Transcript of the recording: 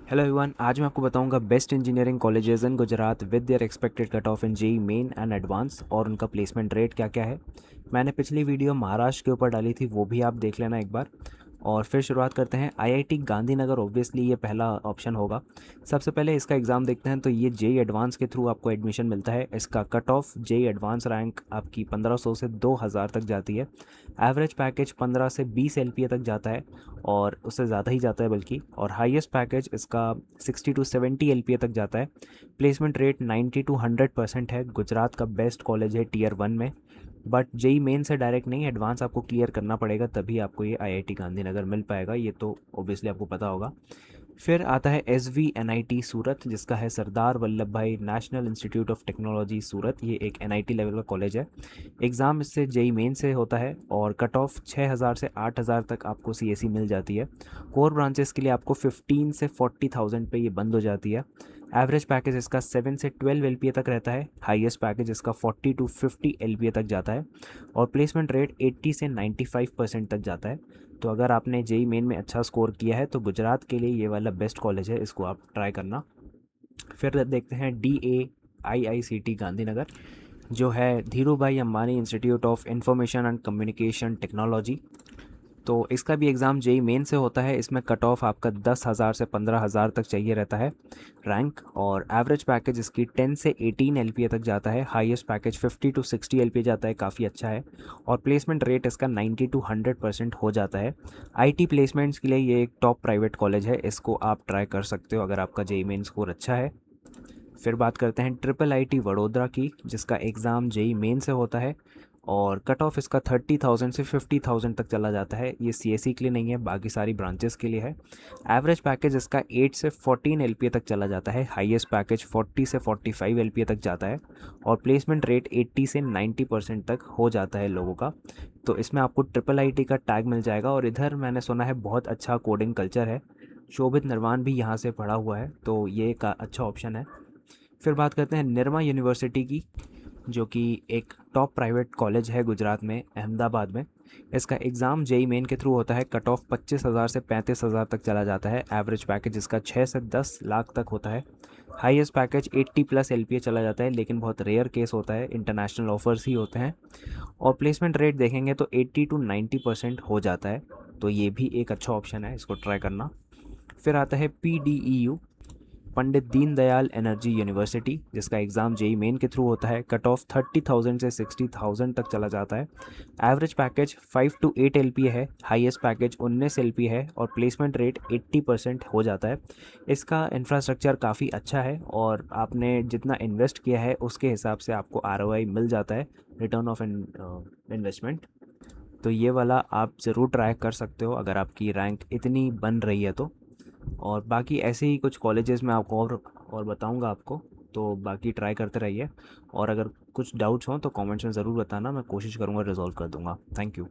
Hello everyone, आज मैं आपको बताऊंगा best engineering colleges in Gujarat with their expected cut off in JEE Main and advance और उनका प्लेसमेंट रेट क्या क्या है। मैंने पिछली वीडियो महाराष्ट्र के ऊपर डाली थी, वो भी आप देख लेना एक बार। और फिर शुरुआत करते हैं। आईआईटी गांधीनगर ऑब्वियसली ये पहला ऑप्शन होगा। सबसे पहले इसका एग्ज़ाम देखते हैं। तो ये जेई एडवांस के थ्रू आपको एडमिशन मिलता है। इसका cut off JEE advance rank आपकी 1500 से 2000 तक जाती है। एवरेज पैकेज 15 से 20 एलपीए तक जाता है और उससे ज़्यादा ही जाता है बल्कि। और हाईएस्ट पैकेज इसका 60 टू 70 एलपीए तक जाता है। प्लेसमेंट रेट 90 टू 100% है। गुजरात का बेस्ट कॉलेज है टीयर 1 में। बट जेई मेन से डायरेक्ट नहीं, एडवांस आपको क्लियर करना पड़ेगा तभी आपको ये आईआईटी गांधीनगर मिल पाएगा। ये तो ऑब्वियसली आपको पता होगा। फिर आता है SVNIT सूरत, जिसका है सरदार वल्लभ भाई नेशनल इंस्टीट्यूट ऑफ टेक्नोलॉजी सूरत। ये एक एनआईटी लेवल का कॉलेज है। एग्ज़ाम इससे जेई मेन से होता है और कट ऑफ 6000 से 8000 तक आपको सीएससी मिल जाती है। कोर ब्रांचेस के लिए आपको 15 से 40,000 पे ये बंद हो जाती है। एवरेज पैकेज इसका 7 से 12 एलपीए तक रहता है। हाईएस्ट पैकेज इसका 40 टू 50 एलपीए तक जाता है। और प्लेसमेंट रेट 80 से 95% तक जाता है। तो अगर आपने जेई मेन में अच्छा स्कोर किया है तो गुजरात के लिए ये वाला बेस्ट कॉलेज है, इसको आप ट्राई करना। फिर देखते हैं DAIICT गांधीनगर, जो है धीरू भाई Ambani institute of information and communication technology. तो इसका भी एग्ज़ाम जेई मेन से होता है। इसमें कट ऑफ आपका 10,000 से 15,000 तक चाहिए रहता है रैंक। और एवरेज पैकेज इसकी 10 से 18 एलपीए तक जाता है। हाईएस्ट पैकेज 50 टू 60 एलपीए जाता है, काफ़ी अच्छा है। और प्लेसमेंट रेट इसका 90 टू 100% हो जाता है। आईटी प्लेसमेंट्स के लिए ये एक टॉप प्राइवेट कॉलेज है, इसको आप ट्राई कर सकते हो अगर आपका जेई मेन स्कोर अच्छा है। फिर बात करते हैं ट्रिपल आईटी वडोदरा की, जिसका एग्ज़ाम जेई मेन से होता है। और कट ऑफ इसका 30,000 से 50,000 तक चला जाता है। ये सीएससी के लिए नहीं है, बाकी सारी ब्रांचेस के लिए है। एवरेज पैकेज इसका 8 से 14 एलपीए तक चला जाता है। हाईएस्ट पैकेज 40 से 45 एलपीए तक जाता है। और प्लेसमेंट रेट 80 से 90% तक हो जाता है लोगों का। तो इसमें आपको ट्रिपल आईटी का टैग मिल जाएगा। और इधर मैंने सुना है बहुत अच्छा कोडिंग कल्चर है। शोभित नरवान भी यहाँ से पढ़ा हुआ है, तो ये एक अच्छा ऑप्शन है। फिर बात करते हैं निरमा यूनिवर्सिटी की, जो कि एक टॉप प्राइवेट कॉलेज है गुजरात में, अहमदाबाद में। इसका एग्ज़ाम जेई मेन के थ्रू होता है। कट ऑफ 25,000 से 35,000 तक चला जाता है। एवरेज पैकेज इसका 6 से 10 लाख तक होता है। हाईएस्ट पैकेज 80 प्लस एलपीए चला जाता है, लेकिन बहुत रेयर केस होता है, इंटरनेशनल ऑफर्स ही होते हैं। और प्लेसमेंट रेट देखेंगे तो 80 टू 90% हो जाता है। तो ये भी एक अच्छा ऑप्शन है, इसको ट्राई करना। फिर आता है PDEU, Pandit Deendayal energy university, जिसका एग्ज़ाम जेई मेन के थ्रू होता है। कट ऑफ 30,000 से 60,000 तक चला जाता है। एवरेज पैकेज 5 टू 8 एलपीए है। हाईएस्ट पैकेज 19 एलपीए है। और प्लेसमेंट रेट 80% हो जाता है। इसका इंफ्रास्ट्रक्चर काफ़ी अच्छा है और आपने जितना इन्वेस्ट किया है उसके हिसाब से आपको आरओआई मिल जाता है, रिटर्न ऑफ इन्वेस्टमेंट। तो ये वाला आप ज़रूर ट्राई कर सकते हो अगर आपकी रैंक इतनी बन रही है तो। और बाकी ऐसे ही कुछ कॉलेजेस में आपको और बताऊंगा आपको। तो बाकी ट्राई करते रहिए। और अगर कुछ डाउट्स हों तो कमेंट्स में ज़रूर बताना, मैं कोशिश करूँगा रिजॉल्व कर दूंगा। Thank you.